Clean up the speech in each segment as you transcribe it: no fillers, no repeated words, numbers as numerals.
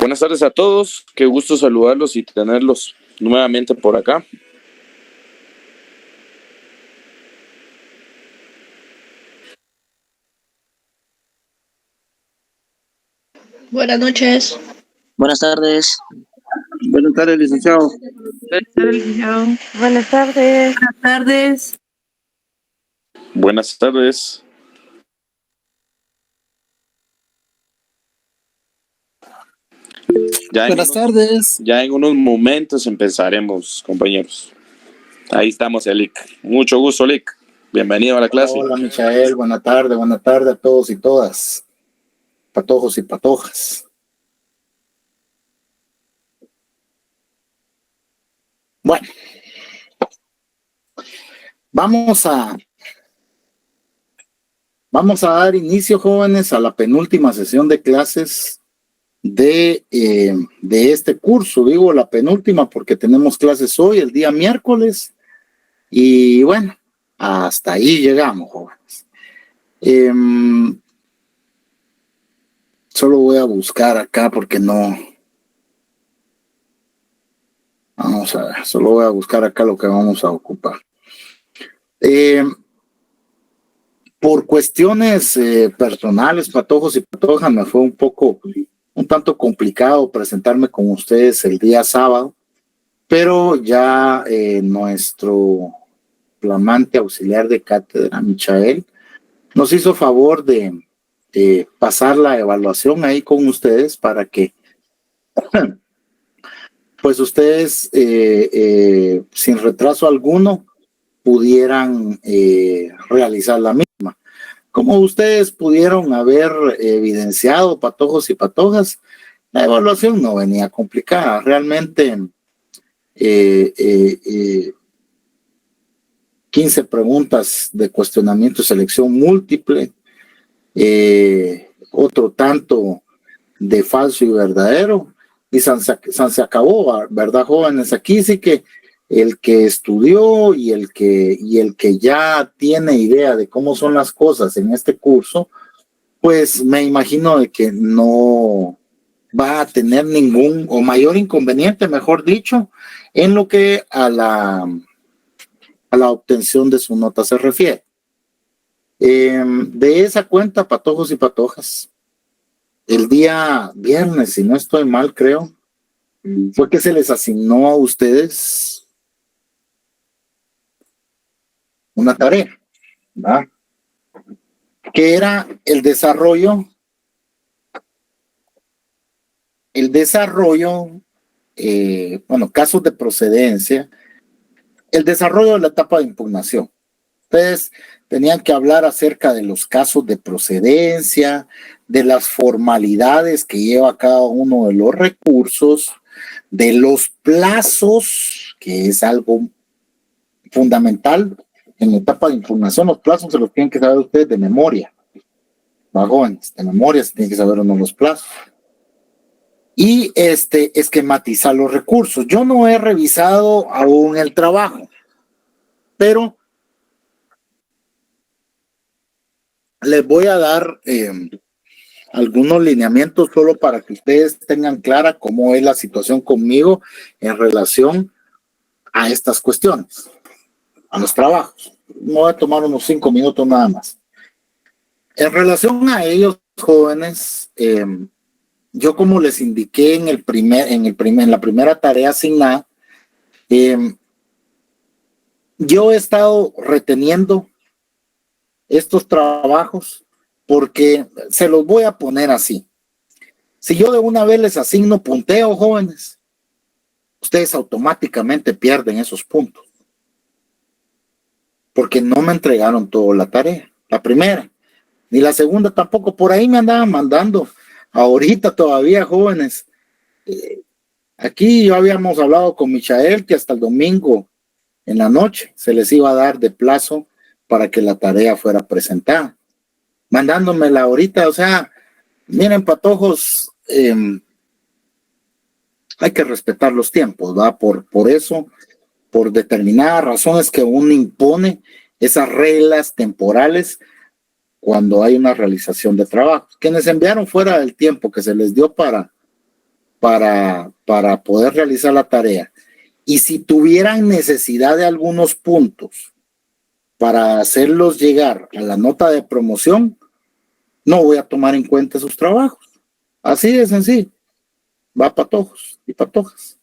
Buenas tardes a todos, qué gusto saludarlos y tenerlos nuevamente por acá. Buenas noches. Buenas tardes. Buenas tardes, licenciado. Buenas tardes, licenciado. Buenas tardes. Buenas tardes. Buenas tardes. Buenas tardes. Ya en unos momentos empezaremos, compañeros. Ahí estamos, Elic. Mucho gusto, Elic. Bienvenido a la clase. Hola, Michael. Buenas tardes a todos y todas. Patojos y patojas. Bueno, vamos a dar inicio, jóvenes, a la penúltima sesión de clases de este curso. Digo la penúltima porque tenemos clases hoy, el día miércoles, y bueno, hasta ahí llegamos, jóvenes. Solo voy a buscar acá porque no. Vamos a ver, solo voy a buscar acá lo que vamos a ocupar. Por cuestiones personales, patojos y patojas, me fue un tanto complicado presentarme con ustedes el día sábado, pero ya nuestro flamante auxiliar de cátedra, Michael, nos hizo favor de pasar la evaluación ahí con ustedes para que pues ustedes sin retraso alguno pudieran realizar la misma. Como ustedes pudieron haber evidenciado, patojos y patojas, la evaluación no venía complicada. Realmente 15 preguntas de cuestionamiento y selección múltiple, otro tanto de falso y verdadero, y se acabó, ¿verdad, jóvenes? Aquí sí que el que estudió y el que ya tiene idea de cómo son las cosas en este curso, pues me imagino de que no va a tener ningún o mayor inconveniente, mejor dicho, en lo que a la obtención de su nota se refiere. De esa cuenta, patojos y patojas, el día viernes, si no estoy mal, creo, fue que se les asignó a ustedes una tarea, ¿verdad? Que era el desarrollo, casos de procedencia, el desarrollo de la etapa de impugnación. Ustedes tenían que hablar acerca de los casos de procedencia, de las formalidades que lleva cada uno de los recursos, de los plazos, que es algo fundamental en la etapa de impugnación. Los plazos se los tienen que saber ustedes de memoria. Jóvenes, de memoria se tienen que saber uno los plazos. Y esquematizar los recursos. Yo no he revisado aún el trabajo, pero les voy a dar algunos lineamientos solo para que ustedes tengan clara cómo es la situación conmigo en relación a estas cuestiones, a los trabajos. Me voy a tomar unos 5 minutos nada más. En relación a ellos, jóvenes, yo como les indiqué en la primera tarea asignada, yo he estado reteniendo estos trabajos porque se los voy a poner así. Si yo de una vez les asigno punteo, jóvenes, ustedes automáticamente pierden esos puntos porque no me entregaron toda la tarea, la primera, ni la segunda tampoco. Por ahí me andaban mandando ahorita todavía, jóvenes. Aquí ya habíamos hablado con Michael que hasta el domingo en la noche se les iba a dar de plazo para que la tarea fuera presentada, mandándomela ahorita. O sea, miren, patojos, hay que respetar los tiempos, ¿va? Por eso, por determinadas razones que uno impone esas reglas temporales cuando hay una realización de trabajo. Quienes enviaron fuera del tiempo que se les dio para para poder realizar la tarea. Y si tuvieran necesidad de algunos puntos para hacerlos llegar a la nota de promoción, no voy a tomar en cuenta sus trabajos. Así de sencillo. Va patojos y patojas.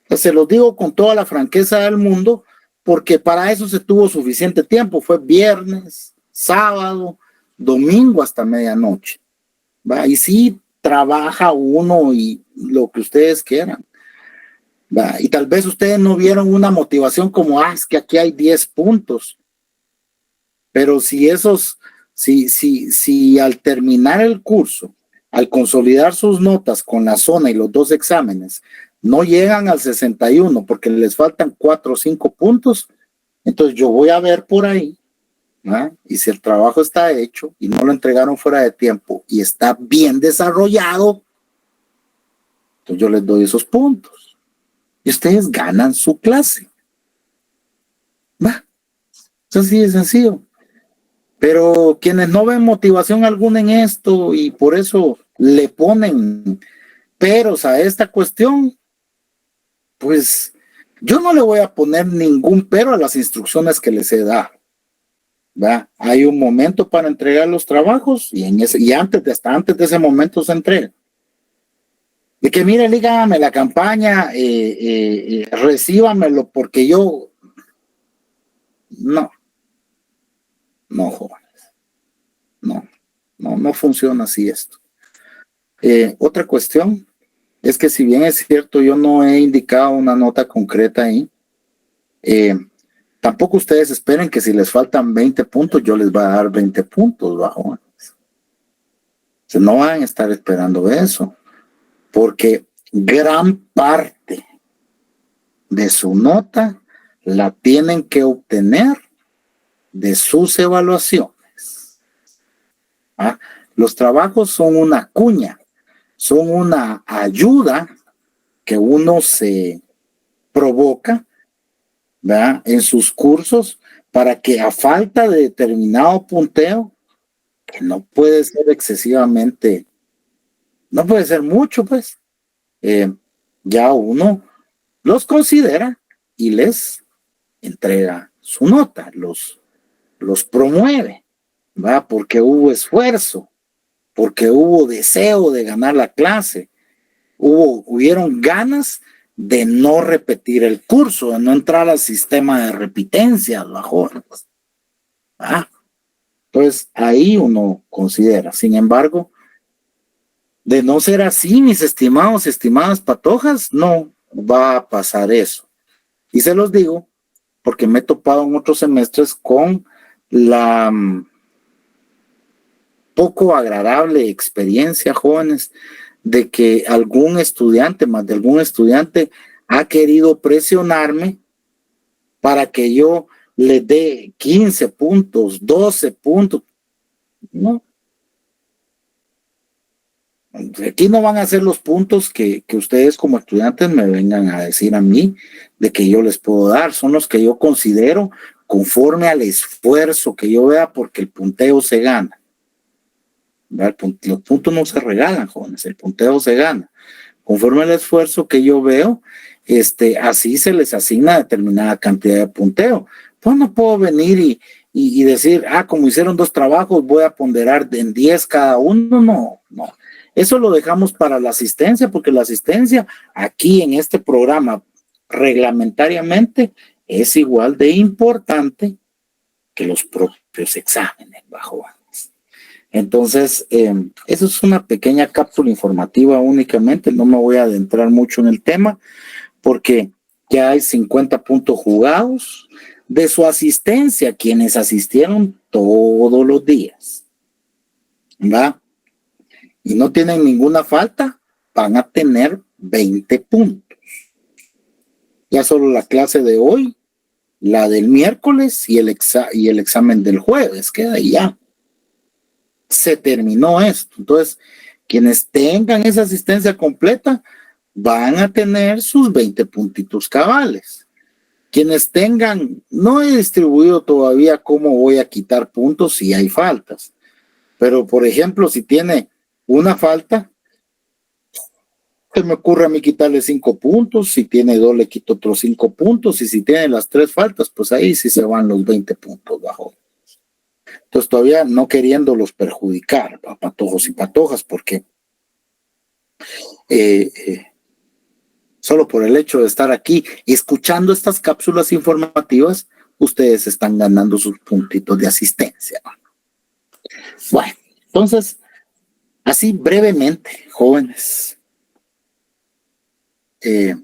Se los digo con toda la franqueza del mundo, porque para eso se tuvo suficiente tiempo. Fue viernes, sábado, domingo hasta medianoche. ¿Va? Y sí trabaja uno y lo que ustedes quieran. ¿Va? Y tal vez ustedes no vieron una motivación como, es que aquí hay 10 puntos. Pero si al terminar el curso, al consolidar sus notas con la zona y los 2 exámenes, no llegan al 61 porque les faltan 4 o 5 puntos, entonces yo voy a ver por ahí, ¿no? Y si el trabajo está hecho y no lo entregaron fuera de tiempo y está bien desarrollado, entonces yo les doy esos puntos y ustedes ganan su clase. ¿Va? Es así de sencillo. Pero quienes no ven motivación alguna en esto y por eso le ponen peros a esta cuestión, pues yo no le voy a poner ningún pero a las instrucciones que les he dado. ¿Va? Hay un momento para entregar los trabajos y hasta antes de ese momento se entrega. De que mire, dígame la campaña, recíbamelo porque yo no, jóvenes, no funciona así esto. Otra cuestión es que si bien es cierto, yo no he indicado una nota concreta ahí, tampoco ustedes esperen que si les faltan 20 puntos, yo les voy a dar 20 puntos, jóvenes. No van a estar esperando eso, porque gran parte de su nota la tienen que obtener de sus evaluaciones. ¿Ah? Los trabajos son una cuña, son una ayuda que uno se provoca, ¿verdad?, en sus cursos para que a falta de determinado punteo, que no puede ser excesivamente, no puede ser mucho, pues, ya uno los considera y les entrega su nota, los promueve, ¿va? Porque hubo esfuerzo, porque hubo deseo de ganar la clase, hubieron ganas de no repetir el curso, de no entrar al sistema de repitencia, los jóvenes. ¿Va? Entonces ahí uno considera. Sin embargo, de no ser así, mis estimados, estimadas patojas, no va a pasar eso. Y se los digo porque me he topado en otros semestres con la poco agradable experiencia, jóvenes, de que algún estudiante, más de algún estudiante, ha querido presionarme para que yo le dé 15 puntos, 12 puntos. No. Aquí no van a ser los puntos que ustedes como estudiantes me vengan a decir a mí de que yo les puedo dar. Son los que yo considero conforme al esfuerzo que yo vea, porque el punteo se gana. Los puntos no se regalan, jóvenes, el punteo se gana. Conforme al esfuerzo que yo veo, así se les asigna determinada cantidad de punteo. Pues no puedo venir y decir, como hicieron 2 trabajos, voy a ponderar en 10 cada uno. No. Eso lo dejamos para la asistencia, porque la asistencia aquí en este programa reglamentariamente es igual de importante que los propios exámenes, bajo. Entonces, eso es una pequeña cápsula informativa únicamente. No me voy a adentrar mucho en el tema porque ya hay 50 puntos jugados de su asistencia, quienes asistieron todos los días. ¿Va? Y no tienen ninguna falta, van a tener 20 puntos. Ya solo la clase de hoy, la del miércoles y el examen del jueves, queda ahí ya. Se terminó esto. Entonces, quienes tengan esa asistencia completa van a tener sus 20 puntitos cabales. Quienes tengan, no he distribuido todavía cómo voy a quitar puntos si hay faltas, pero por ejemplo, si tiene una falta, Se me ocurre a mí quitarle 5 puntos, si tiene 2 le quito otros 5 puntos, y si tiene las 3 faltas, pues ahí sí se van los 20 puntos bajo. Entonces todavía no queriéndolos perjudicar a patojos y patojas, porque solo por el hecho de estar aquí escuchando estas cápsulas informativas, ustedes están ganando sus puntitos de asistencia. Bueno, entonces, así brevemente, jóvenes, ¿quién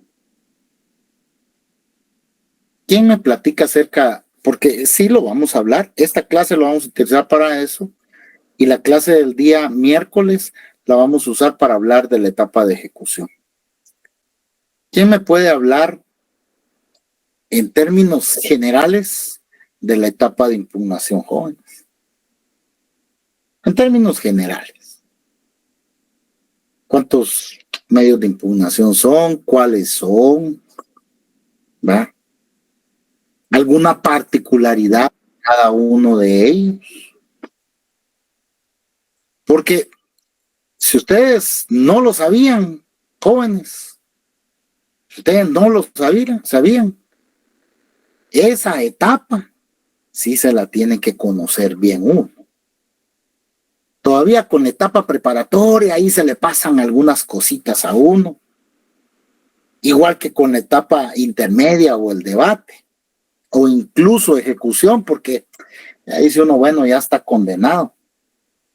me platica acerca? Porque sí lo vamos a hablar, esta clase lo vamos a utilizar para eso, y la clase del día miércoles la vamos a usar para hablar de la etapa de ejecución. ¿Quién me puede hablar en términos generales de la etapa de impugnación, jóvenes? En términos generales. ¿Cuántos medios de impugnación son? ¿Cuáles son? ¿Va? ¿Alguna particularidad de cada uno de ellos? Porque si ustedes no lo sabían, jóvenes, si ustedes no lo sabían, esa etapa sí se la tiene que conocer bien uno. Todavía con la etapa preparatoria ahí se le pasan algunas cositas a uno, igual que con la etapa intermedia o el debate, o incluso ejecución, porque ahí dice uno, bueno, ya está condenado.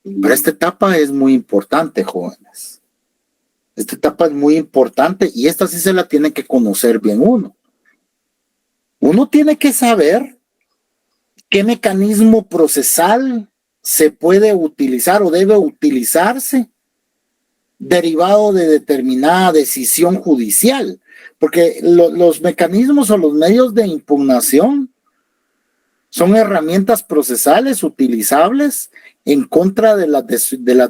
Pero esta etapa es muy importante, jóvenes. Esta etapa es muy importante y esta sí se la tiene que conocer bien uno. Uno tiene que saber qué mecanismo procesal se puede utilizar o debe utilizarse derivado de determinada decisión judicial, porque los mecanismos o los medios de impugnación son herramientas procesales utilizables en contra de las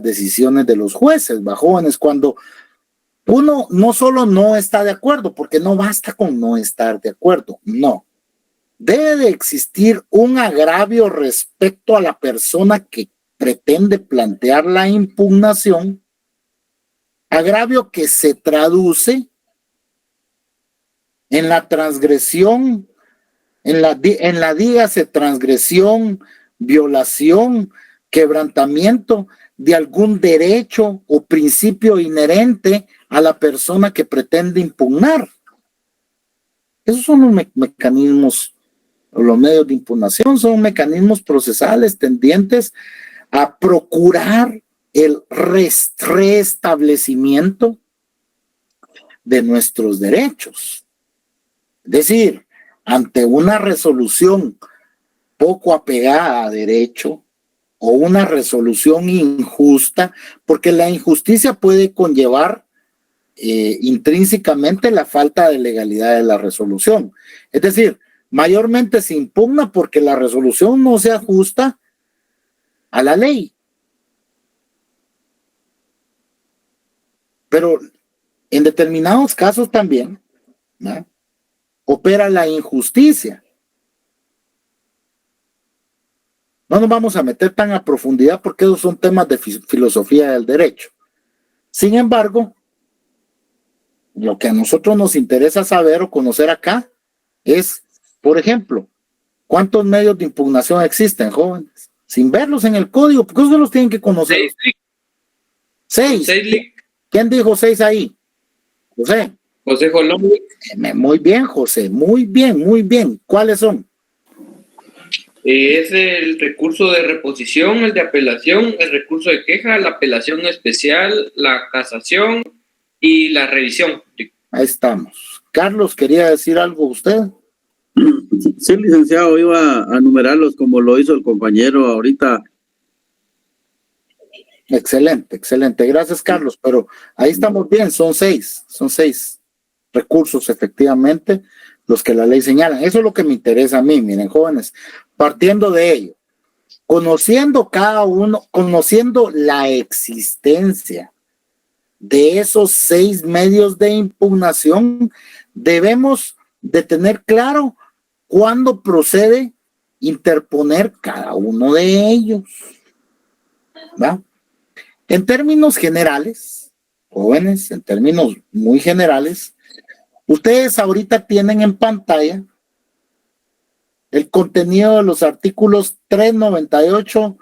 decisiones de los jueces, jóvenes, cuando uno no solo no está de acuerdo, porque no basta con no estar de acuerdo, no. Debe de existir un agravio respecto a la persona que pretende plantear la impugnación, agravio que se traduce en la transgresión, en la dígase transgresión, violación, quebrantamiento de algún derecho o principio inherente a la persona que pretende impugnar. Esos son los mecanismos, los medios de impugnación, son mecanismos procesales tendientes a procurar el restablecimiento de nuestros derechos. Es decir, ante una resolución poco apegada a derecho o una resolución injusta, porque la injusticia puede conllevar intrínsecamente la falta de legalidad de la resolución. Es decir, mayormente se impugna porque la resolución no se ajusta a la ley. Pero en determinados casos también, ¿no?, opera la injusticia. No nos vamos a meter tan a profundidad porque esos son temas de filosofía del derecho. Sin embargo, lo que a nosotros nos interesa saber o conocer acá es, por ejemplo, ¿cuántos medios de impugnación existen, jóvenes? Sin verlos en el código, porque ustedes los tienen que conocer. 6. ¿Quién dijo 6 ahí? José. José Jolón. Muy bien, José, muy bien, muy bien. ¿Cuáles son? Es el recurso de reposición, el de apelación, el recurso de queja, la apelación especial, la casación y la revisión. Ahí estamos. Carlos, ¿quería decir algo usted? Sí, licenciado, iba a numerarlos como lo hizo el compañero ahorita. Excelente, excelente. Gracias, Carlos. Pero ahí estamos bien, son 6 recursos, efectivamente, los que la ley señala. Eso es lo que me interesa a mí, miren, jóvenes. Partiendo de ello, conociendo cada uno, conociendo la existencia de esos 6 medios de impugnación, debemos de tener claro cuándo procede interponer cada uno de ellos. ¿Va? En términos generales, jóvenes, en términos muy generales, ustedes ahorita tienen en pantalla el contenido de los artículos 398,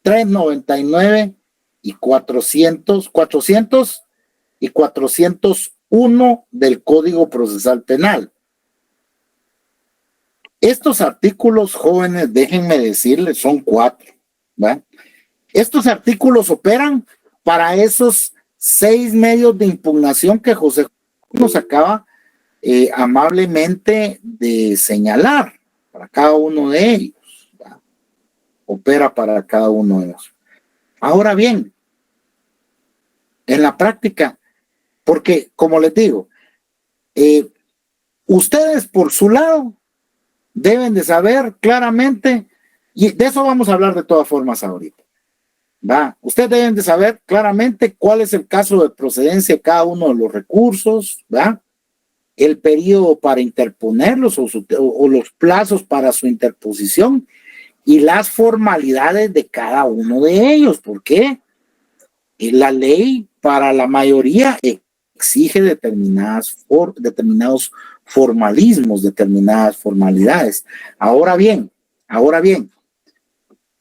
399 y 400 y 401 del Código Procesal Penal. Estos artículos, jóvenes, déjenme decirles, son 4, ¿va? Estos artículos operan para esos 6 medios de impugnación que José nos acaba amablemente de señalar, para cada uno de ellos, ¿va? Opera para cada uno de ellos. Ahora bien, en la práctica, porque como les digo, ustedes por su lado deben de saber claramente, y de eso vamos a hablar de todas formas ahorita, ¿va? Ustedes deben de saber claramente cuál es el caso de procedencia de cada uno de los recursos, ¿va? El periodo para interponerlos o los plazos para su interposición y las formalidades de cada uno de ellos. ¿Por qué? La ley para la mayoría exige determinados formalismos, determinadas formalidades. Ahora bien,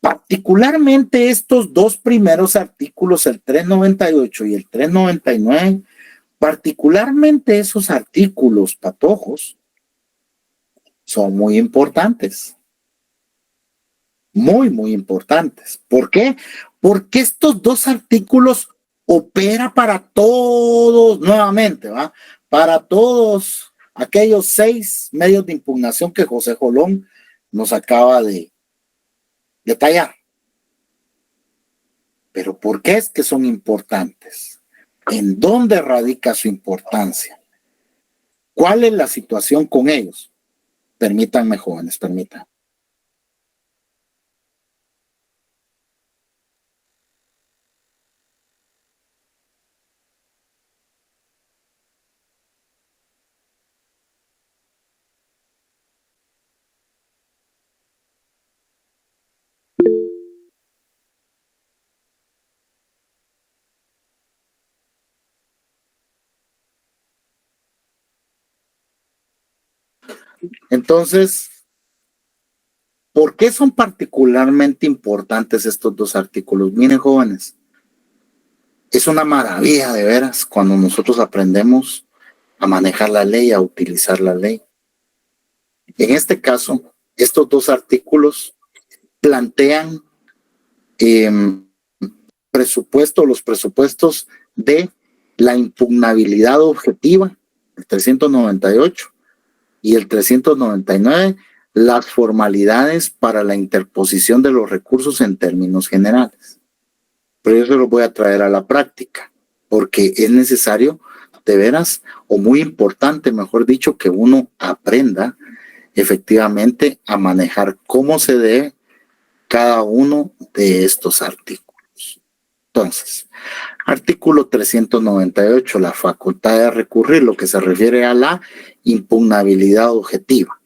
particularmente estos 2 primeros artículos, el 398 y el 399, particularmente esos artículos, patojos, son muy importantes. Muy, muy importantes. ¿Por qué? Porque estos 2 artículos opera para todos, nuevamente, ¿va? Para todos aquellos 6 medios de impugnación que José Jolón nos acaba de detallar. Pero ¿por qué es que son importantes? ¿En dónde radica su importancia? ¿Cuál es la situación con ellos? Permítanme, jóvenes, permítanme. Entonces, ¿por qué son particularmente importantes estos 2 artículos? Miren, jóvenes, es una maravilla de veras cuando nosotros aprendemos a manejar la ley, a utilizar la ley. En este caso, estos 2 artículos plantean los presupuestos de la impugnabilidad objetiva, el 398 y el 399, las formalidades para la interposición de los recursos en términos generales. Pero yo se los voy a traer a la práctica, porque es necesario, de veras, o muy importante, mejor dicho, que uno aprenda efectivamente a manejar cómo se debe cada uno de estos artículos. Entonces, artículo 398, la facultad de recurrir, lo que se refiere a la impugnabilidad objetiva.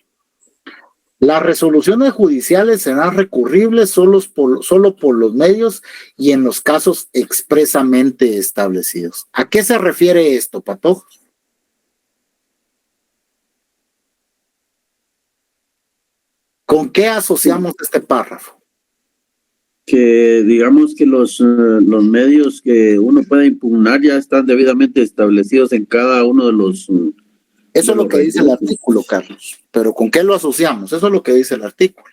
Las resoluciones judiciales serán recurribles solo por los medios y en los casos expresamente establecidos. ¿A qué se refiere esto, patojos? ¿Con qué asociamos este párrafo? Que digamos que los medios que uno puede impugnar ya están debidamente establecidos en cada uno de los... Eso es lo que dice el artículo, Carlos. Pero ¿con qué lo asociamos? Eso es lo que dice el artículo.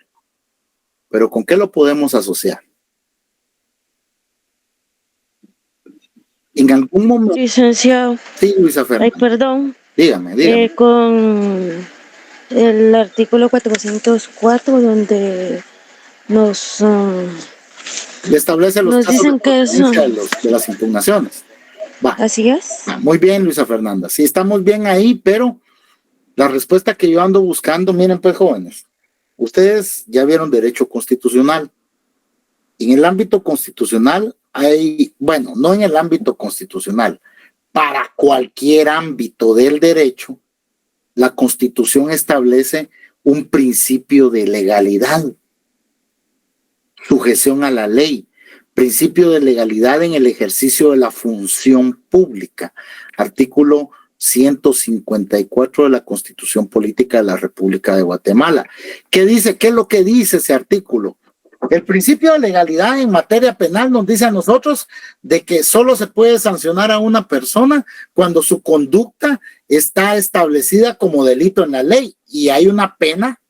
Pero ¿con qué lo podemos asociar? En algún momento... Licenciado. Sí, Luisa Fernanda. Ay, perdón. Dígame. Con el artículo 404, donde nos establece los casos dicen que eso de las impugnaciones. Va. Así es. Muy bien, Luisa Fernanda. Sí, estamos bien ahí, pero la respuesta que yo ando buscando, miren pues, jóvenes, ustedes ya vieron derecho constitucional. En el ámbito constitucional hay, bueno, no en el ámbito constitucional, para cualquier ámbito del derecho, la Constitución establece un principio de legalidad, sujeción a la ley, Principio de legalidad en el ejercicio de la función pública. Artículo 154 de la Constitución Política de la República de Guatemala. ¿Qué dice? ¿Qué es lo que dice ese artículo? El principio de legalidad en materia penal nos dice a nosotros de que solo se puede sancionar a una persona cuando su conducta está establecida como delito en la ley y hay una pena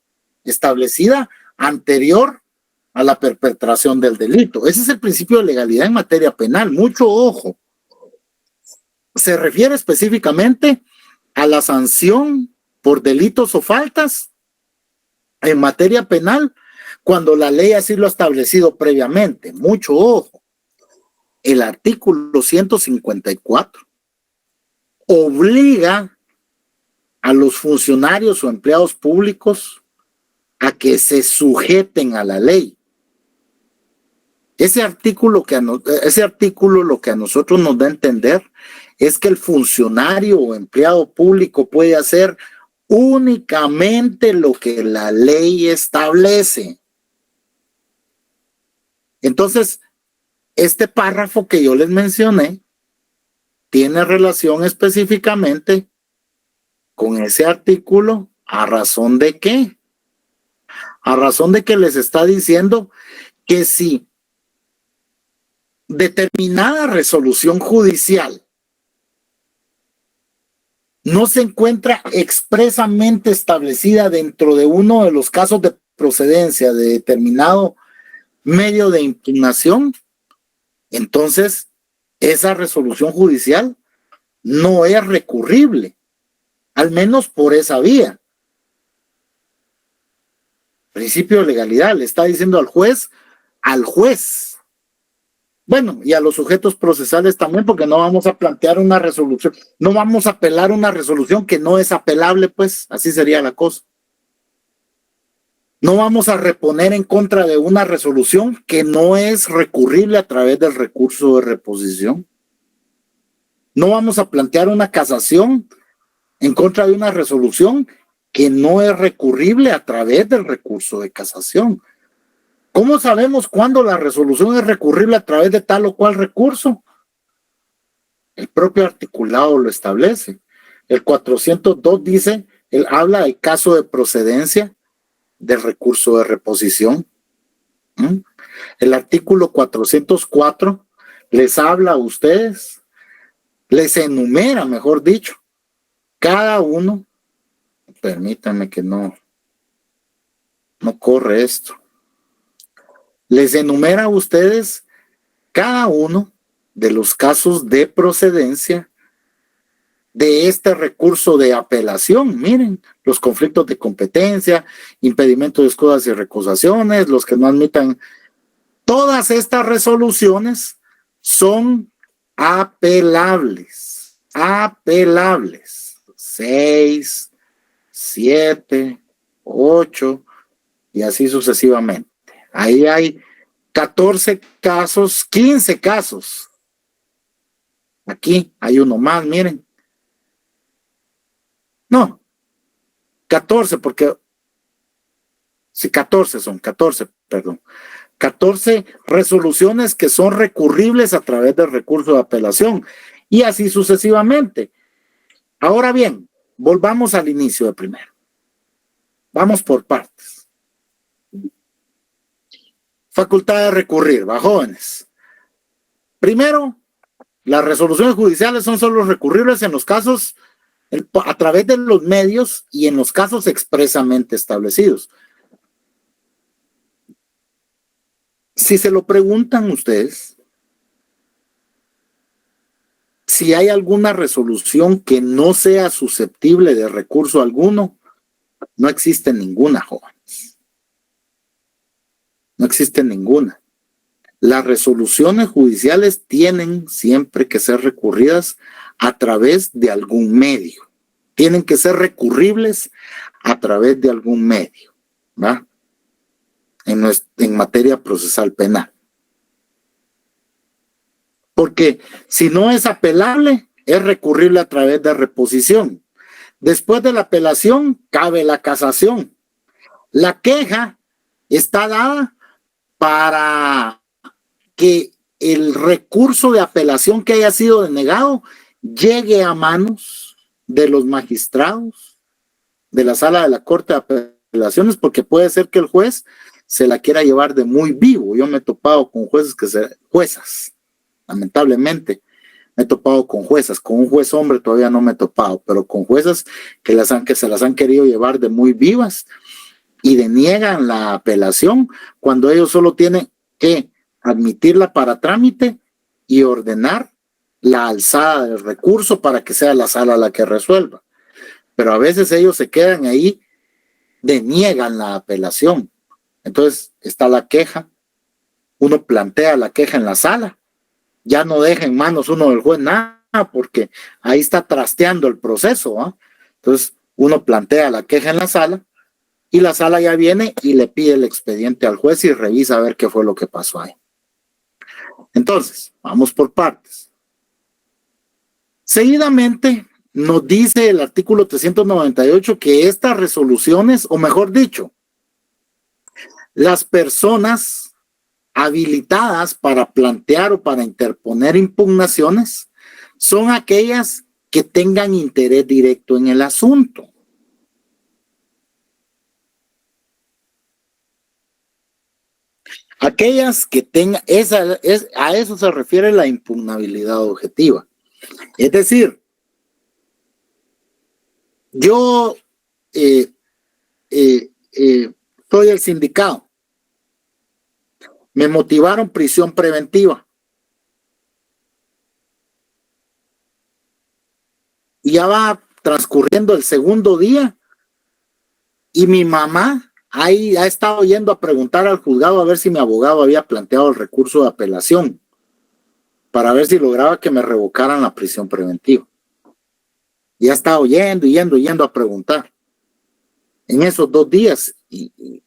establecida anterior a la perpetración del delito. Ese es el principio de legalidad en materia penal. Mucho ojo. Se refiere específicamente a la sanción por delitos o faltas en materia penal cuando la ley así lo ha establecido previamente. Mucho ojo. El artículo 154 obliga a los funcionarios o empleados públicos a que se sujeten a la ley. Ese artículo lo que a nosotros nos da a entender es que el funcionario o empleado público puede hacer únicamente lo que la ley establece. Entonces, este párrafo que yo les mencioné tiene relación específicamente con ese artículo. ¿A razón de qué? A razón de que les está diciendo que si determinada resolución judicial no se encuentra expresamente establecida dentro de uno de los casos de procedencia de determinado medio de impugnación, entonces esa resolución judicial no es recurrible, al menos por esa vía. Principio de legalidad, le está diciendo al juez, bueno, y a los sujetos procesales también, porque no vamos a plantear una resolución, no vamos a apelar una resolución que no es apelable, pues así sería la cosa. No vamos a reponer en contra de una resolución que no es recurrible a través del recurso de reposición. No vamos a plantear una casación en contra de una resolución que no es recurrible a través del recurso de casación. ¿Cómo sabemos cuándo la resolución es recurrible a través de tal o cual recurso? El propio articulado lo establece. El 402 dice, él habla del caso de procedencia del recurso de reposición. El artículo 404 les habla a ustedes, les enumera, mejor dicho, cada uno. Permítanme que no corre esto. Les enumera a ustedes cada uno de los casos de procedencia de este recurso de apelación. Miren, los conflictos de competencia, impedimento de escudas y recusaciones, los que no admitan. Todas estas resoluciones son apelables. 6, 7, 8 y así sucesivamente. Ahí hay 14 casos, 15 casos. Aquí hay uno más, miren. No, 14 porque... Sí, 14 perdón. 14 resoluciones que son recurribles a través del recurso de apelación y así sucesivamente. Ahora bien, volvamos al inicio de primero. Vamos por partes. Facultad de recurrir, va, jóvenes. Primero, las resoluciones judiciales son solo recurribles en los casos a través de los medios y en los casos expresamente establecidos. Si se lo preguntan ustedes, si hay alguna resolución que no sea susceptible de recurso alguno, no existe ninguna, jóvenes. No existe ninguna. Las resoluciones judiciales tienen siempre que ser recurridas a través de algún medio. Tienen que ser recurribles a través de algún medio, ¿va? En materia procesal penal. Porque si no es apelable, es recurrible a través de reposición. Después de la apelación, cabe la casación. La queja está dada para que el recurso de apelación que haya sido denegado llegue a manos de los magistrados de la sala de la Corte de Apelaciones, porque puede ser que el juez se la quiera llevar de muy vivo. Yo me he topado con juezas, lamentablemente, me he topado con juezas, con un juez hombre todavía no me he topado, pero con juezas que se las han querido llevar de muy vivas y deniegan la apelación cuando ellos solo tienen que admitirla para trámite y ordenar la alzada del recurso para que sea la sala la que resuelva. Pero a veces ellos se quedan ahí, deniegan la apelación. Entonces está la queja, uno plantea la queja en la sala, ya no deja en manos uno del juez nada, porque ahí está trasteando el proceso, ¿eh? Entonces uno plantea la queja en la sala y la sala ya viene y le pide el expediente al juez y revisa a ver qué fue lo que pasó ahí. Entonces, vamos por partes. Seguidamente nos dice el artículo 398 que estas resoluciones, o mejor dicho, las personas habilitadas para plantear o para interponer impugnaciones son aquellas que tengan interés directo en el asunto. Aquellas que tengan, a eso se refiere la impugnabilidad objetiva. Es decir, yo soy el sindicado. Me motivaron prisión preventiva. Y ya va transcurriendo el segundo día y mi mamá ahí ha estado yendo a preguntar al juzgado a ver si mi abogado había planteado el recurso de apelación para ver si lograba que me revocaran la prisión preventiva. Y ha estado yendo a preguntar. En esos 2 días y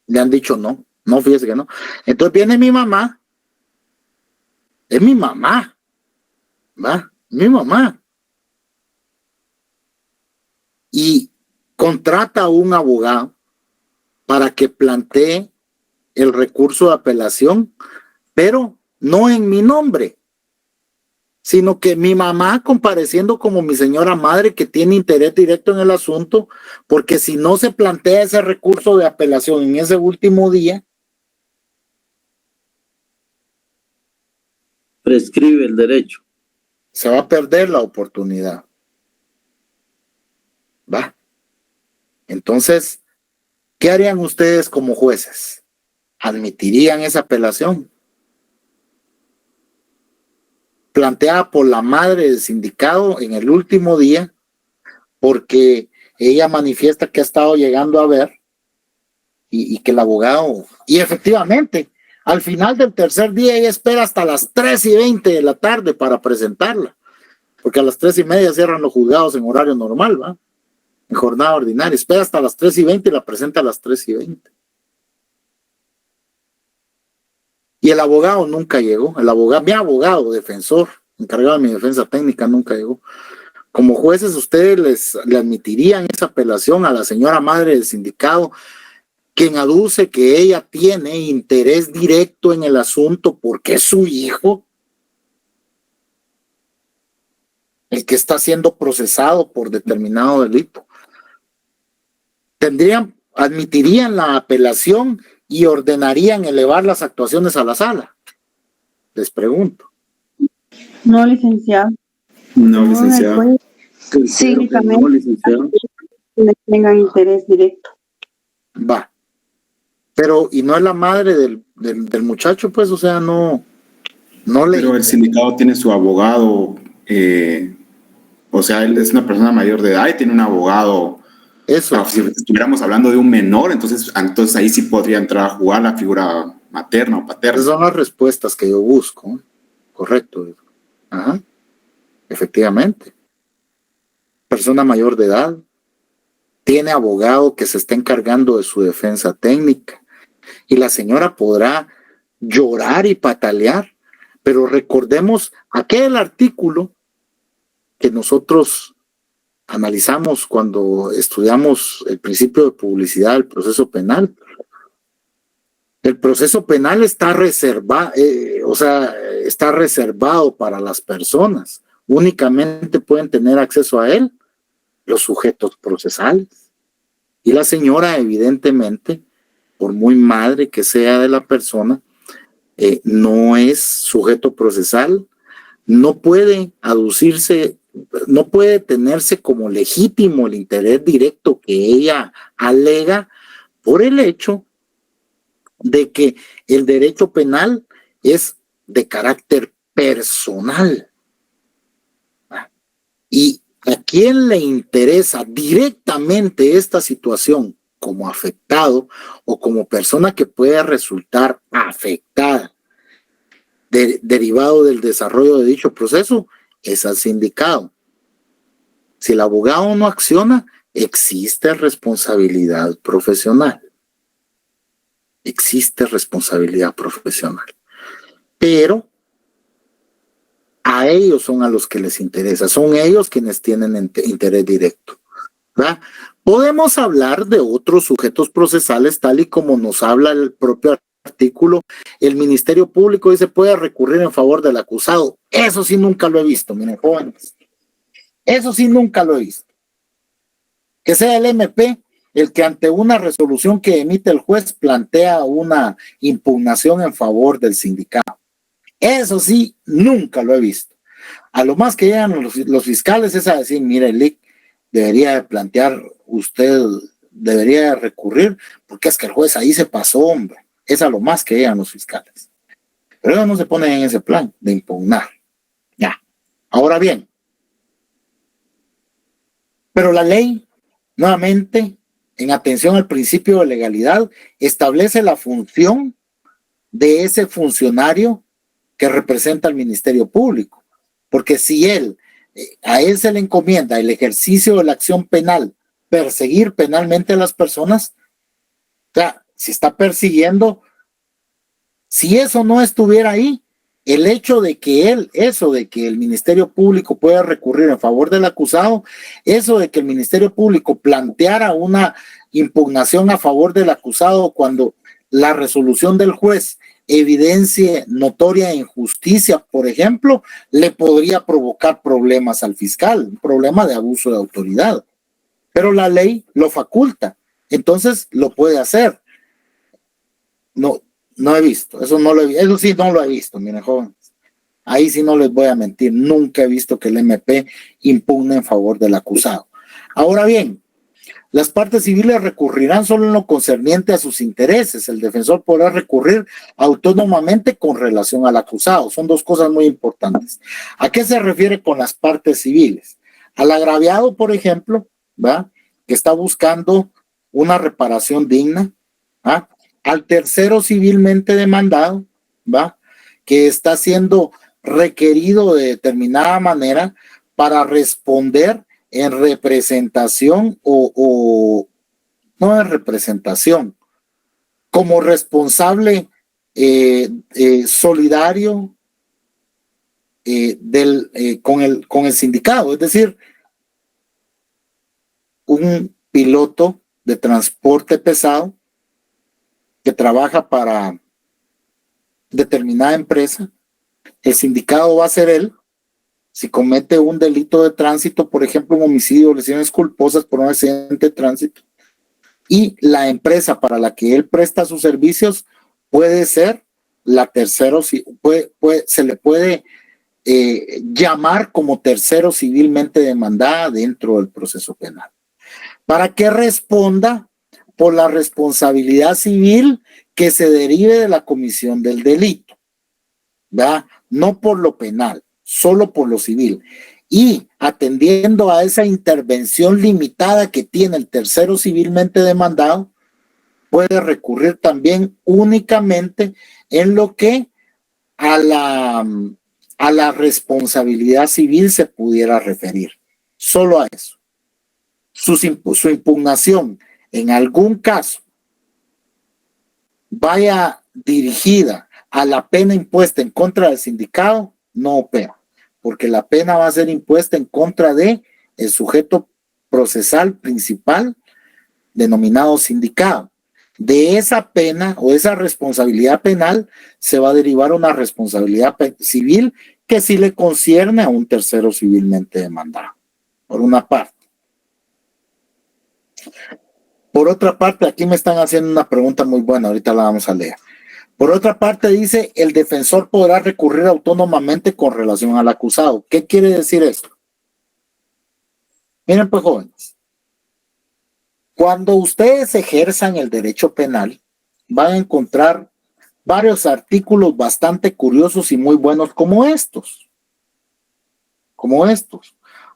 le han dicho no, fíjese que no. Entonces viene mi mamá, es mi mamá, ¿va? Mi mamá. Y contrata a un abogado para que plantee el recurso de apelación, pero no en mi nombre, sino que mi mamá compareciendo como mi señora madre que tiene interés directo en el asunto, porque si no se plantea ese recurso de apelación en ese último día, prescribe el derecho. Se va a perder la oportunidad. ¿Va? Entonces, ¿qué harían ustedes como jueces? ¿Admitirían esa apelación? Planteada por la madre del sindicado en el último día, porque ella manifiesta que ha estado llegando a ver y que el abogado, y efectivamente, al final del tercer día ella espera hasta las 3:20 de la tarde para presentarla, porque a las 3:30 cierran los juzgados en horario normal, ¿va? En jornada ordinaria, espera hasta las 3:20 y la presenta a las 3:20. Y el abogado nunca llegó, mi abogado defensor, encargado de mi defensa técnica, nunca llegó. Como jueces, ¿ustedes le admitirían esa apelación a la señora madre del sindicado, quien aduce que ella tiene interés directo en el asunto porque es su hijo el que está siendo procesado por determinado delito? ¿Admitirían la apelación y ordenarían elevar las actuaciones a la sala? Les pregunto. No, licenciado. No, licenciado. Sí, no, licenciado. Que tengan interés directo. Va. Pero, ¿y no es la madre del muchacho? Pues, o sea, no le... Pero el sindicato tiene su abogado, o sea, él es una persona mayor de edad y tiene un abogado. Eso. Si estuviéramos hablando de un menor, entonces ahí sí podría entrar a jugar la figura materna o paterna. Esas son las respuestas que yo busco, ¿eh? Correcto. Ajá. Efectivamente. Persona mayor de edad, tiene abogado que se está encargando de su defensa técnica y la señora podrá llorar y patalear, pero recordemos aquel artículo que nosotros analizamos cuando estudiamos el principio de publicidad del proceso penal, El proceso penal está está reservado para las personas. Únicamente pueden tener acceso a él los sujetos procesales. Y la señora, evidentemente, por muy madre que sea de la persona, no es sujeto procesal, no puede aducirse, no puede tenerse como legítimo el interés directo que ella alega por el hecho de que el derecho penal es de carácter personal. Y a quién le interesa directamente esta situación como afectado o como persona que puede resultar afectada derivado del desarrollo de dicho proceso, es al sindicado. Si el abogado no acciona, existe responsabilidad profesional. Existe responsabilidad profesional. Pero a ellos son a los que les interesa, son ellos quienes tienen interés directo, ¿verdad? Podemos hablar de otros sujetos procesales, tal y como nos habla el propio artículo. El Ministerio Público dice puede recurrir en favor del acusado. Eso sí nunca lo he visto, miren, jóvenes. Eso sí nunca lo he visto. Que sea el MP el que ante una resolución que emite el juez plantea una impugnación en favor del sindicato. Eso sí, nunca lo he visto. A lo más que llegan los fiscales es a decir, mire, Lic, debería de plantear, usted debería de recurrir, porque es que el juez ahí se pasó, hombre. Es a lo más que llegan los fiscales. Pero ellos no se ponen en ese plan de impugnar. Ya. Ahora bien, pero la ley, nuevamente, en atención al principio de legalidad, establece la función de ese funcionario que representa al Ministerio Público. Porque si a él se le encomienda el ejercicio de la acción penal, perseguir penalmente a las personas, o sea, si está persiguiendo, si eso no estuviera ahí, el hecho de que el Ministerio Público pueda recurrir en favor del acusado, eso de que el Ministerio Público planteara una impugnación a favor del acusado cuando la resolución del juez evidencie notoria injusticia, por ejemplo, le podría provocar problemas al fiscal, un problema de abuso de autoridad. Pero la ley lo faculta, entonces lo puede hacer. No he visto, eso sí no lo he visto, miren, jóvenes. Ahí sí no les voy a mentir, nunca he visto que el MP impugne en favor del acusado. Ahora bien, las partes civiles recurrirán solo en lo concerniente a sus intereses. El defensor podrá recurrir autónomamente con relación al acusado. Son dos cosas muy importantes. ¿A qué se refiere con las partes civiles? Al agraviado, por ejemplo, ¿va? Que está buscando una reparación digna, ¿va? Al tercero civilmente demandado, ¿va? Que está siendo requerido de determinada manera para responder en representación o no en representación, como responsable solidario con el sindicato, es decir, un piloto de transporte pesado que trabaja para determinada empresa, el sindicato va a ser él. Si comete un delito de tránsito, por ejemplo, un homicidio o lesiones culposas por un accidente de tránsito, y la empresa para la que él presta sus servicios puede ser la tercero, se le puede llamar como tercero civilmente demandada dentro del proceso penal, para que responda por la responsabilidad civil que se derive de la comisión del delito, ¿verdad? No por lo penal, solo por lo civil. Y atendiendo a esa intervención limitada que tiene el tercero civilmente demandado, puede recurrir también únicamente en lo que a la responsabilidad civil se pudiera referir. Solo a eso. Su impugnación en algún caso vaya dirigida a la pena impuesta en contra del sindicato, no opera, porque la pena va a ser impuesta en contra de el sujeto procesal principal denominado sindicato. de esa pena o esa responsabilidad penal se va a derivar una responsabilidad civil que sí le concierne a un tercero civilmente demandado, por una parte. Por otra parte, aquí me están haciendo una pregunta muy buena, ahorita la vamos a leer. Por otra parte, dice, el defensor podrá recurrir autónomamente con relación al acusado. ¿Qué quiere decir esto? Miren pues, jóvenes, cuando ustedes ejerzan el derecho penal, van a encontrar varios artículos bastante curiosos y muy buenos como estos,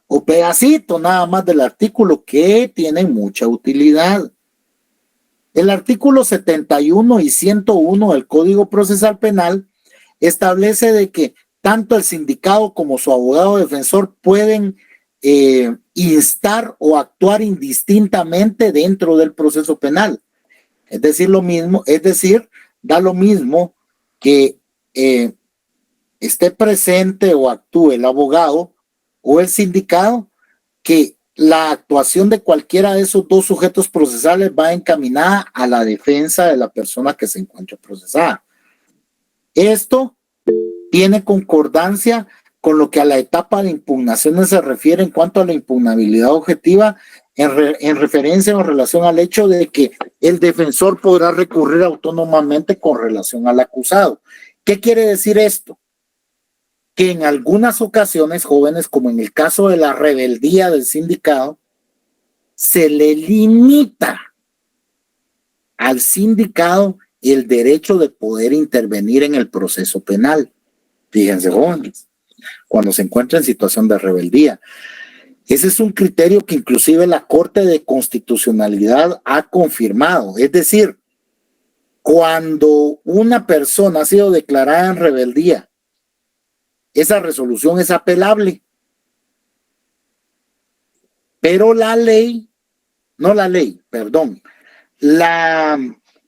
o pedacito nada más del artículo que tienen mucha utilidad. El artículo 71 y 101 del Código Procesal Penal establece de que tanto el sindicado como su abogado defensor pueden instar o actuar indistintamente dentro del proceso penal. Es decir, da lo mismo que esté presente o actúe el abogado o el sindicado, que la actuación de cualquiera de esos dos sujetos procesales va encaminada a la defensa de la persona que se encuentra procesada. Esto tiene concordancia con lo que a la etapa de impugnaciones se refiere en cuanto a la impugnabilidad objetiva, en referencia o en relación al hecho de que el defensor podrá recurrir autónomamente con relación al acusado. ¿Qué quiere decir esto? Que en algunas ocasiones, jóvenes, como en el caso de la rebeldía del sindicado, se le limita al sindicado el derecho de poder intervenir en el proceso penal. Fíjense, jóvenes, cuando se encuentra en situación de rebeldía. Ese es un criterio que inclusive la Corte de Constitucionalidad ha confirmado. Es decir, cuando una persona ha sido declarada en rebeldía, esa resolución es apelable. Pero la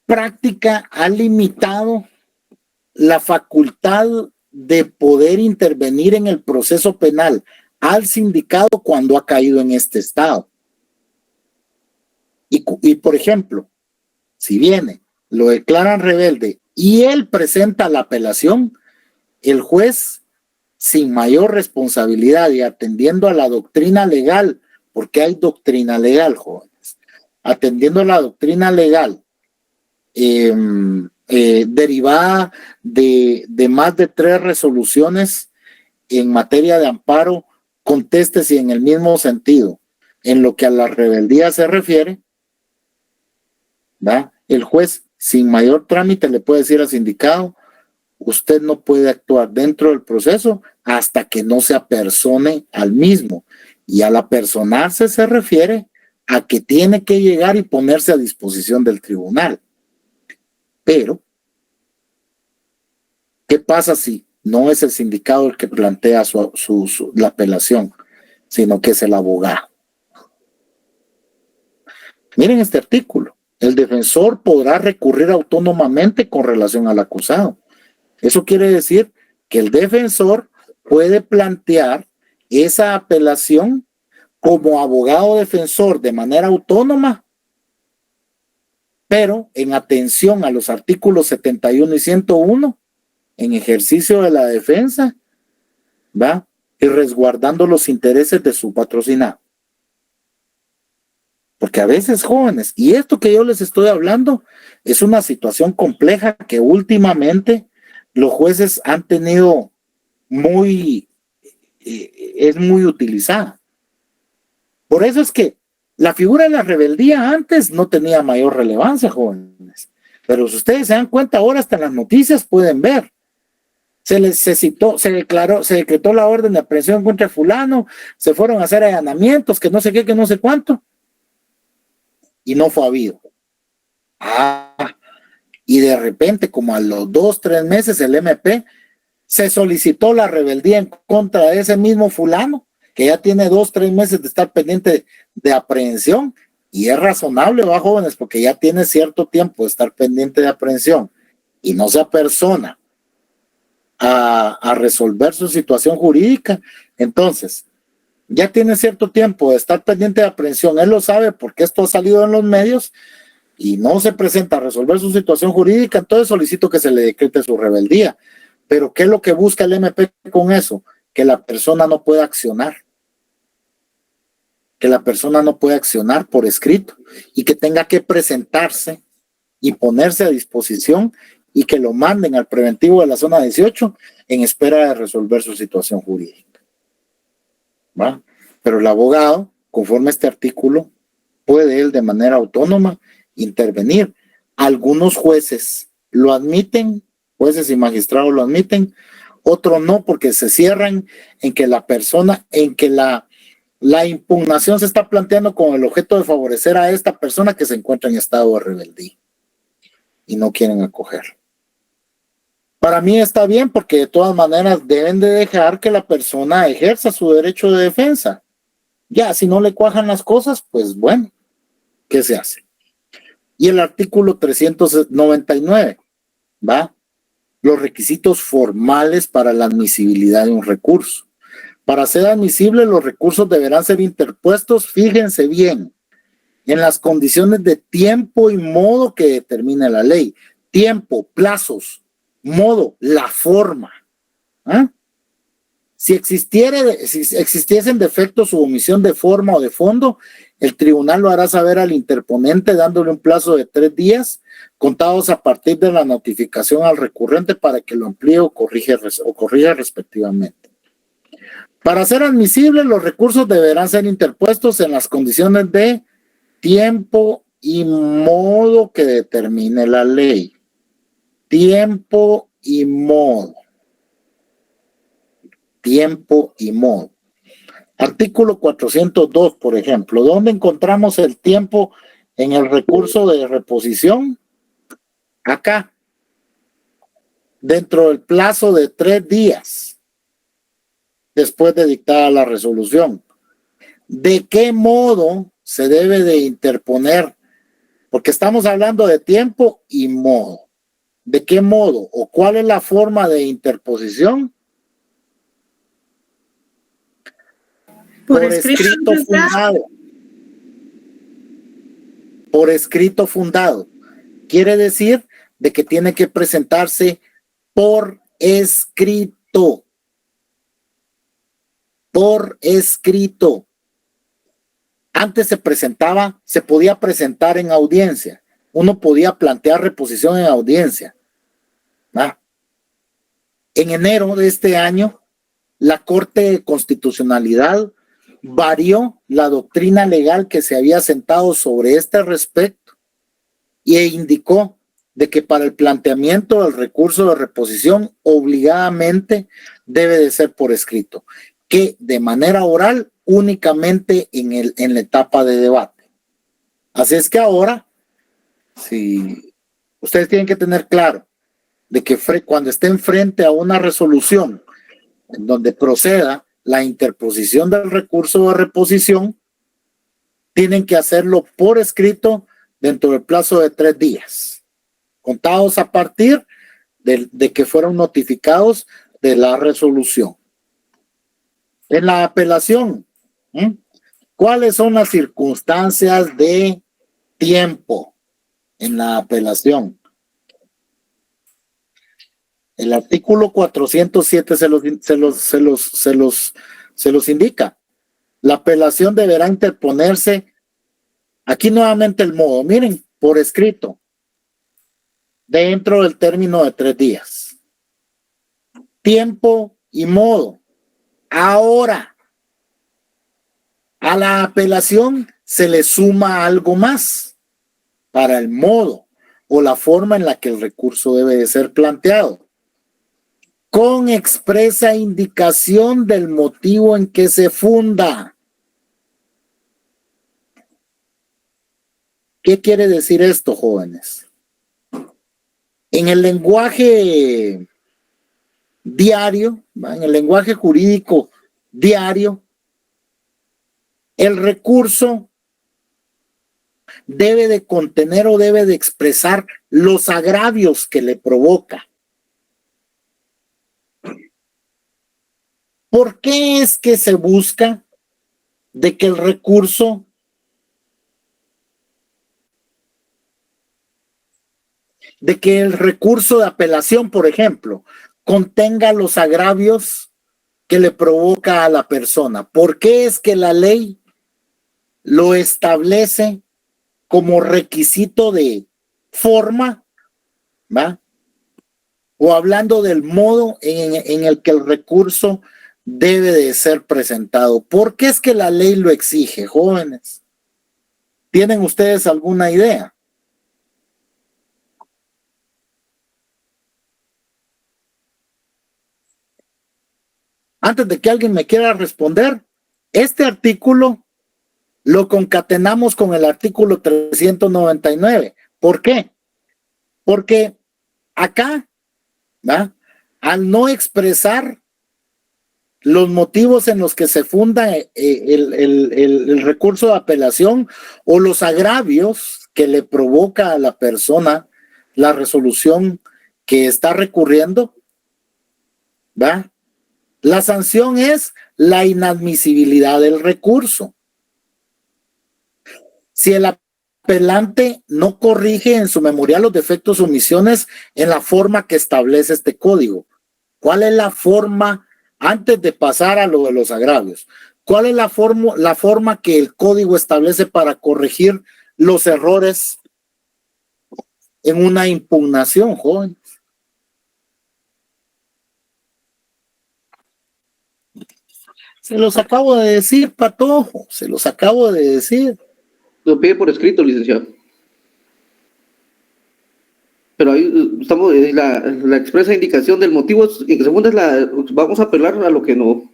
práctica ha limitado la facultad de poder intervenir en el proceso penal al sindicado cuando ha caído en este estado. Y por ejemplo, si viene, lo declaran rebelde y él presenta la apelación, el juez, sin mayor responsabilidad y atendiendo a la doctrina legal, porque hay doctrina legal, jóvenes, atendiendo a la doctrina legal derivada de más de 3 resoluciones en materia de amparo, conteste si en el mismo sentido, en lo que a la rebeldía se refiere, ¿va? El juez sin mayor trámite le puede decir al sindicado: usted no puede actuar dentro del proceso hasta que no se apersone al mismo. Y al apersonarse se refiere a que tiene que llegar y ponerse a disposición del tribunal. Pero, ¿qué pasa si no es el sindicado el que plantea la apelación, sino que es el abogado? Miren este artículo. El defensor podrá recurrir autónomamente con relación al acusado. Eso quiere decir que el defensor puede plantear esa apelación como abogado defensor de manera autónoma, pero en atención a los artículos 71 y 101, en ejercicio de la defensa, ¿va? Y resguardando los intereses de su patrocinado. Porque a veces, jóvenes, y esto que yo les estoy hablando es una situación compleja que últimamente los jueces han tenido es muy utilizada. Por eso es que la figura de la rebeldía antes no tenía mayor relevancia, jóvenes. Pero si ustedes se dan cuenta ahora, hasta en las noticias pueden ver. Se decretó la orden de aprehensión contra fulano, se fueron a hacer allanamientos, que no sé qué, que no sé cuánto. Y no fue habido. Y de repente, como a los 2-3 meses, el MP se solicitó la rebeldía en contra de ese mismo fulano, que ya tiene 2-3 meses de estar pendiente de aprehensión, y es razonable, ¿va, jóvenes? Porque ya tiene cierto tiempo de estar pendiente de aprehensión y no se apersona a resolver su situación jurídica. Entonces, ya tiene cierto tiempo de estar pendiente de aprehensión, él lo sabe porque esto ha salido en los medios, y no se presenta a resolver su situación jurídica, entonces solicito que se le decrete su rebeldía. Pero ¿qué es lo que busca el MP con eso? Que la persona no pueda accionar. Que la persona no pueda accionar por escrito y que tenga que presentarse y ponerse a disposición y que lo manden al preventivo de la zona 18 en espera de resolver su situación jurídica. ¿Va? Pero el abogado, conforme a este artículo, puede él de manera autónoma intervenir. Algunos jueces lo admiten, jueces y magistrados lo admiten, otros no, porque se cierran en que la persona, en que la impugnación se está planteando con el objeto de favorecer a esta persona que se encuentra en estado de rebeldía y no quieren acoger. Para mí está bien, porque de todas maneras deben de dejar que la persona ejerza su derecho de defensa. Ya, si no le cuajan las cosas, pues bueno, ¿qué se hace? Y el artículo 399, ¿va? Los requisitos formales para la admisibilidad de un recurso. Para ser admisible, los recursos deberán ser interpuestos, fíjense bien, en las condiciones de tiempo y modo que determine la ley. Tiempo, plazos, modo, la forma. ¿Ah? Si existiesen defectos u omisión de forma o de fondo, el tribunal lo hará saber al interponente dándole un plazo de 3 días contados a partir de la notificación al recurrente para que lo amplíe o corrija respectivamente. Para ser admisibles, los recursos deberán ser interpuestos en las condiciones de tiempo y modo que determine la ley. Tiempo y modo. Tiempo y modo. Artículo 402, por ejemplo. ¿Dónde encontramos el tiempo en el recurso de reposición? Acá. Dentro del plazo de 3 días. Después de dictada la resolución. ¿De qué modo se debe de interponer? Porque estamos hablando de tiempo y modo. ¿De qué modo o cuál es la forma de interposición? Por escrito fundado. Por escrito fundado. Quiere decir de que tiene que presentarse por escrito. Por escrito. Antes se podía presentar en audiencia. Uno podía plantear reposición en audiencia. ¿Ah? En enero de este año, la Corte de Constitucionalidad varió la doctrina legal que se había sentado sobre este respecto e indicó de que para el planteamiento del recurso de reposición obligadamente debe de ser por escrito, que de manera oral únicamente en la etapa de debate. Así es que ahora, si ustedes tienen que tener claro de que cuando estén frente a una resolución en donde proceda la interposición del recurso de reposición, tienen que hacerlo por escrito dentro del plazo de 3 días, contados a partir de que fueron notificados de la resolución. En la apelación, ¿cuáles son las circunstancias de tiempo en la apelación? El artículo 407 se los indica. La apelación deberá interponerse, aquí nuevamente el modo, miren, por escrito, dentro del término de 3 días. Tiempo y modo. Ahora, a la apelación se le suma algo más para el modo o la forma en la que el recurso debe de ser planteado, con expresa indicación del motivo en que se funda. ¿Qué quiere decir esto, jóvenes? En el lenguaje diario, en el lenguaje jurídico diario, el recurso debe de contener o debe de expresar los agravios que le provoca. ¿Por qué es que se busca de que el recurso de que el recurso de apelación, por ejemplo, contenga los agravios que le provoca a la persona. ¿Por qué es que la ley lo establece como requisito de forma, ¿va? O hablando del modo en el que el recurso debe de ser presentado? ¿Por qué es que la ley lo exige, jóvenes? ¿Tienen ustedes alguna idea? Antes de que alguien me quiera responder, este artículo lo concatenamos con el artículo 399. ¿Por qué? Porque acá, ¿va?, al no expresar los motivos en los que se funda el recurso de apelación o los agravios que le provoca a la persona la resolución que está recurriendo, ¿va?, la sanción es la inadmisibilidad del recurso. Si el apelante no corrige en su memorial los defectos o omisiones en la forma que establece este código. ¿Cuál es la forma, antes de pasar a lo de los agravios, cuál es la forma que el código establece para corregir los errores en una impugnación, joven? Se los acabo de decir, Patojo, se los acabo de decir. Lo pide por escrito, licenciado. Pero ahí estamos, la expresa indicación del motivo, en segunda vamos a apelar a lo que no.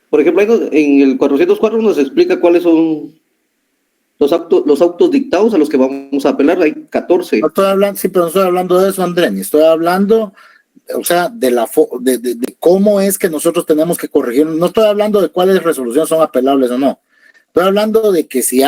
Por ejemplo, ahí en el 404 nos explica cuáles son los autos dictados a los que vamos a apelar. Hay 14. No estoy hablando, sí, pero no estoy hablando de eso, Andrés, estoy hablando, o sea, de cómo es que nosotros tenemos que corregir. No estoy hablando de cuáles resoluciones son apelables o no. Estoy hablando de que si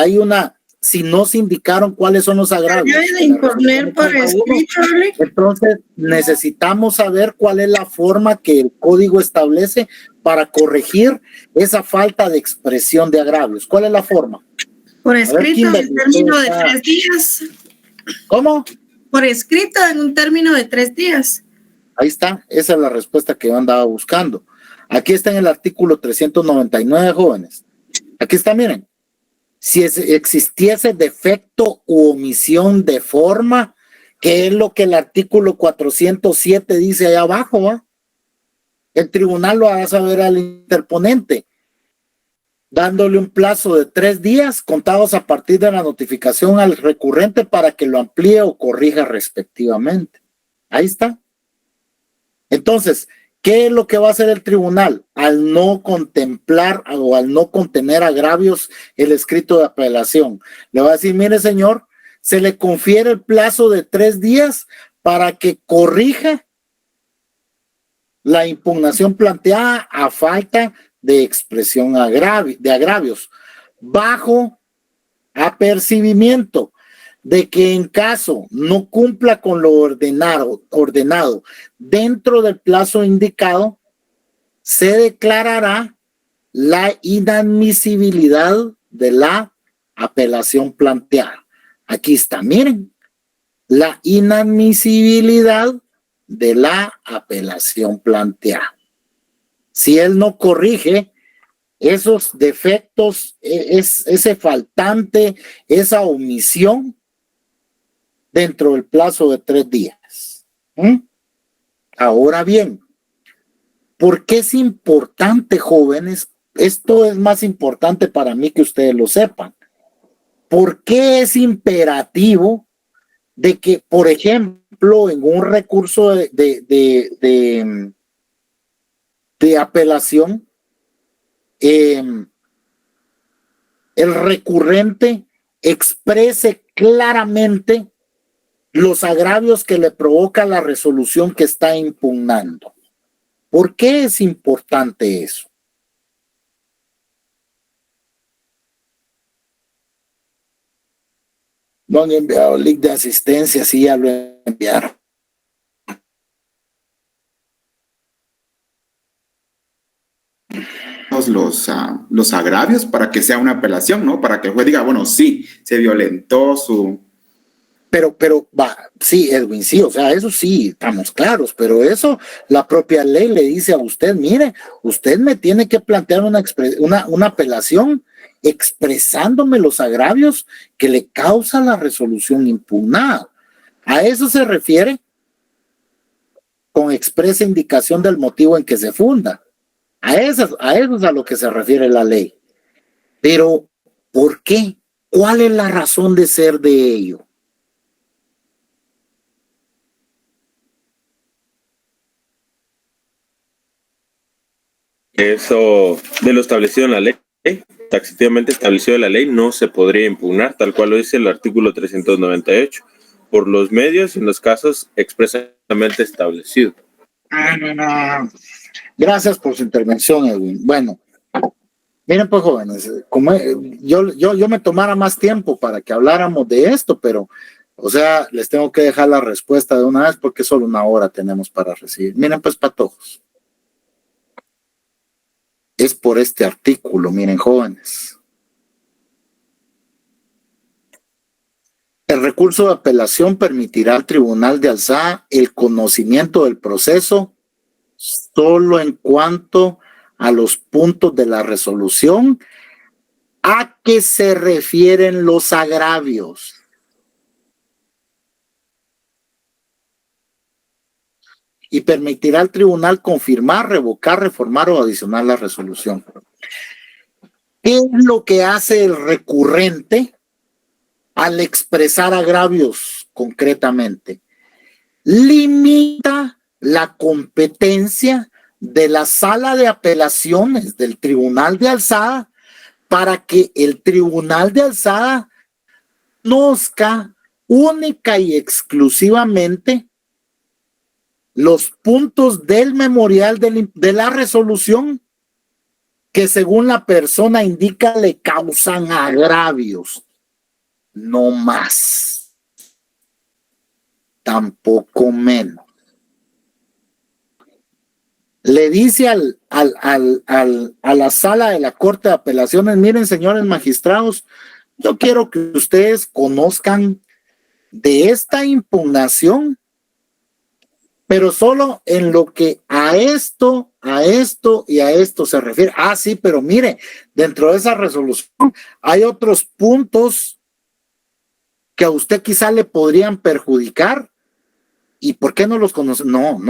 no se indicaron cuáles son los agravios, debe de imponer por escrito, entonces necesitamos saber cuál es la forma que el código establece para corregir esa falta de expresión de agravios. ¿Cuál es la forma? Por escrito en un término de 3 días. ¿Cómo? Por escrito en un término de 3 días. Ahí está, esa es la respuesta que yo andaba buscando. Aquí está en el artículo 399, jóvenes. Aquí está, miren. Si existiese defecto u omisión de forma, que es lo que el artículo 407 dice allá abajo, ¿va? El tribunal lo hará saber al interponente, dándole un plazo de 3 días contados a partir de la notificación al recurrente para que lo amplíe o corrija respectivamente. Ahí está. Entonces, ¿qué es lo que va a hacer el tribunal al no contemplar o al no contener agravios el escrito de apelación? Le va a decir, mire señor, se le confiere el plazo de 3 días para que corrija la impugnación planteada a falta de expresión de agravios, bajo apercibimiento de que en caso no cumpla con lo ordenado dentro del plazo indicado, se declarará la inadmisibilidad de la apelación planteada. Aquí está, miren, la inadmisibilidad de la apelación planteada. Si él no corrige esos defectos, ese faltante, esa omisión, dentro del plazo de 3 días. Ahora bien, ¿por qué es importante, jóvenes? Esto es más importante para mí que ustedes lo sepan. ¿Por qué es imperativo de que, por ejemplo, en un recurso de apelación, el recurrente exprese claramente los agravios que le provoca la resolución que está impugnando? ¿Por qué es importante eso? No han enviado link de asistencia, sí, ya lo enviaron. Los agravios para que sea una apelación, ¿no? Para que el juez diga, bueno, sí, se violentó Pero, va, sí, Edwin, sí, o sea, eso sí, estamos claros, pero eso la propia ley le dice a usted, mire, usted me tiene que plantear una apelación expresándome los agravios que le causa la resolución impugnada. A eso se refiere con expresa indicación del motivo en que se funda. A eso es a lo que se refiere la ley. Pero, ¿por qué? ¿Cuál es la razón de ser de ello? Eso de lo establecido en la ley, taxativamente establecido en la ley, no se podría impugnar, tal cual lo dice el artículo 398, por los medios y en los casos expresamente establecidos. Gracias por su intervención, Edwin. Bueno, miren pues, jóvenes, como yo me tomara más tiempo para que habláramos de esto, pero, o sea, les tengo que dejar la respuesta de una vez porque solo 1 hora tenemos para recibir. Miren pues, patojos. Es por este artículo, miren, jóvenes. El recurso de apelación permitirá al Tribunal de Alzada el conocimiento del proceso solo en cuanto a los puntos de la resolución a que se refieren los agravios. Y permitirá al tribunal confirmar, revocar, reformar o adicionar la resolución. ¿Qué es lo que hace el recurrente al expresar agravios concretamente? Limita la competencia de la sala de apelaciones del Tribunal de Alzada para que el Tribunal de Alzada conozca única y exclusivamente los puntos del memorial de la resolución que según la persona indica le causan agravios. No más. Tampoco menos. Le dice a la sala de la Corte de Apelaciones, miren, señores magistrados, yo quiero que ustedes conozcan de esta impugnación, pero solo en lo que a esto y a esto se refiere. Ah, sí, pero mire, dentro de esa resolución hay otros puntos que a usted quizá le podrían perjudicar. ¿Y por qué no los conoce? No.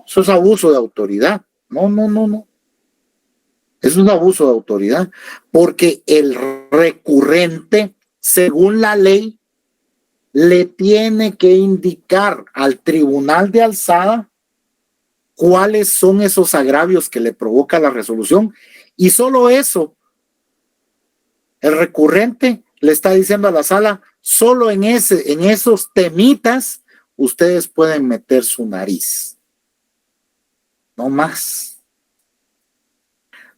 Eso es abuso de autoridad. No. Eso es abuso de autoridad. Porque el recurrente, según la ley, le tiene que indicar al Tribunal de Alzada cuáles son esos agravios que le provoca la resolución. Y solo eso, el recurrente le está diciendo a la sala, solo en esos temitas, ustedes pueden meter su nariz. No más.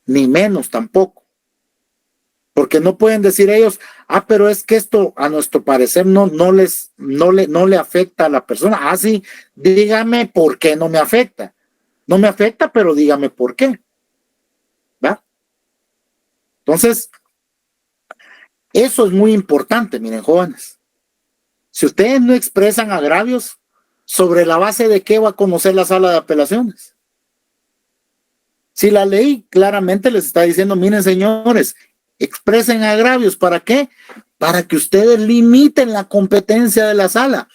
Ni menos tampoco. Porque no pueden decir ellos, pero es que esto a nuestro parecer no le afecta a la persona. Ah, sí, dígame por qué no me afecta. No me afecta, pero dígame por qué. ¿Va? Entonces, eso es muy importante, miren, jóvenes. Si ustedes no expresan agravios, ¿sobre la base de qué va a conocer la sala de apelaciones? Si la ley claramente les está diciendo, miren, señores, expresen agravios, ¿para qué? Para que ustedes limiten la competencia de la sala.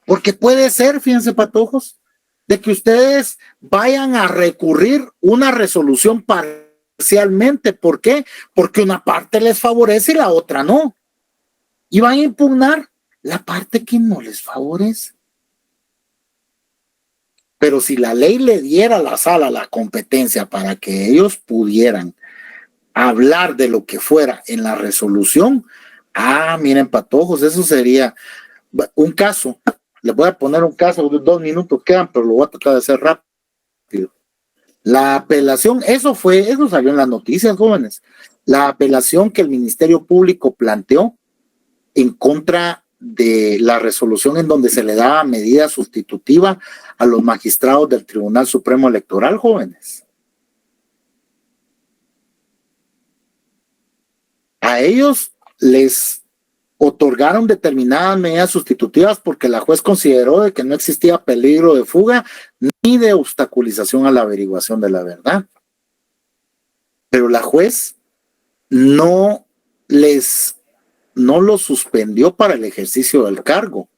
Porque puede ser, fíjense, patojos, de que ustedes vayan a recurrir una resolución parcialmente. ¿Por qué? Porque una parte les favorece y la otra no. Y van a impugnar la parte que no les favorece. Pero si la ley le diera a la sala la competencia para que ellos pudieran hablar de lo que fuera en la resolución, miren, patojos, eso sería un caso. Les voy a poner un caso, 2 minutos quedan, pero lo voy a tratar de hacer rápido. La apelación, eso salió en las noticias, jóvenes. La apelación que el Ministerio Público planteó en contra de la resolución en donde se le daba medida sustitutiva a los magistrados del Tribunal Supremo Electoral, jóvenes. A ellos les otorgaron determinadas medidas sustitutivas porque la juez consideró de que no existía peligro de fuga ni de obstaculización a la averiguación de la verdad. Pero la juez no los suspendió para el ejercicio del cargo,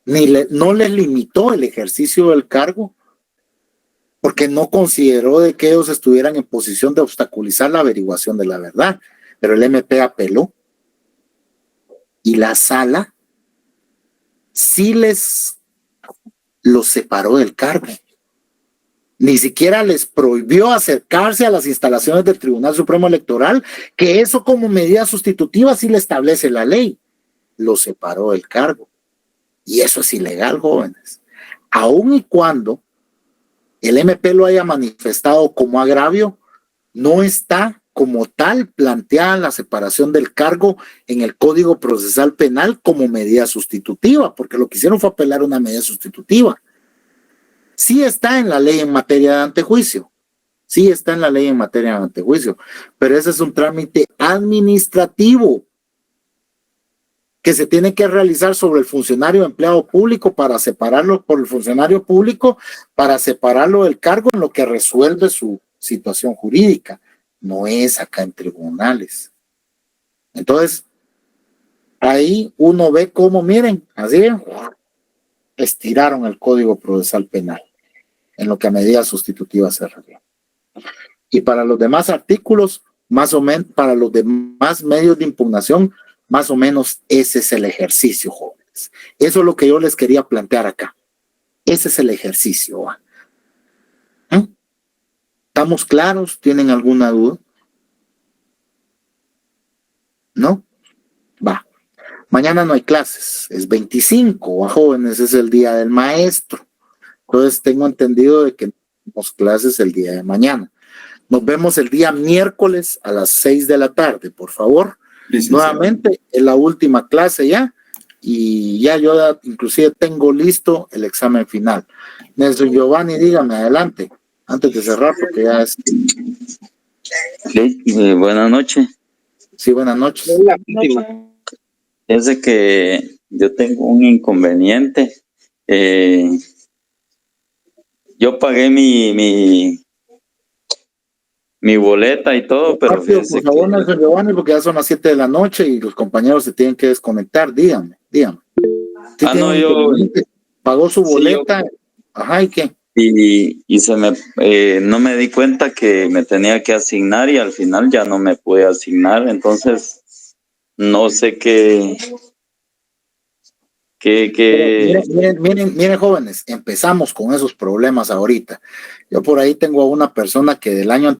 no les limitó el ejercicio del cargo, porque no consideró de que ellos estuvieran en posición de obstaculizar la averiguación de la verdad. Pero el MP apeló y la sala sí los separó del cargo. Ni siquiera les prohibió acercarse a las instalaciones del Tribunal Supremo Electoral, que eso como medida sustitutiva sí le establece la ley. Los separó del cargo. Y eso es ilegal, jóvenes. Aun y cuando el MP lo haya manifestado como agravio, no está como tal planteada la separación del cargo en el Código Procesal Penal como medida sustitutiva, porque lo que hicieron fue apelar una medida sustitutiva. Sí está en la ley en materia de antejuicio, pero ese es un trámite administrativo que se tiene que realizar sobre el funcionario empleado público para separarlo por el funcionario público, para separarlo del cargo en lo que resuelve su situación jurídica. No es acá en tribunales. Entonces, ahí uno ve cómo, miren, así estiraron el Código Procesal Penal en lo que a medida sustitutiva se refiere. Y para los demás artículos, más o menos, para los demás medios de impugnación, más o menos ese es el ejercicio, jóvenes. Eso es lo que yo les quería plantear acá. Ese es el ejercicio. ¿Estamos claros? ¿Tienen alguna duda? ¿No? Va. Mañana no hay clases. Es 25, jóvenes, es el día del maestro. Entonces tengo entendido de que tenemos clases el día de mañana. Nos vemos el día miércoles a las 6 de la tarde, por favor. Nuevamente, es la última clase ya, y ya yo inclusive tengo listo el examen final. Nelson Giovanni, dígame, adelante, antes de cerrar, porque ya es... Okay, buenas noches. Sí, buenas noches. Es de que yo tengo un inconveniente. Yo pagué mi boleta y todo, pero rápido, por favor, Nelson Giovanni, porque ya son las 7 de la noche y los compañeros se tienen que desconectar. Dígame. ¿Sí no, yo pagó su boleta? Sí, ajá, ¿y qué? Y se me no me di cuenta que me tenía que asignar y al final ya no me pude asignar, entonces no sé qué. Miren, jóvenes, empezamos con esos problemas ahorita. Yo por ahí tengo a una persona que del año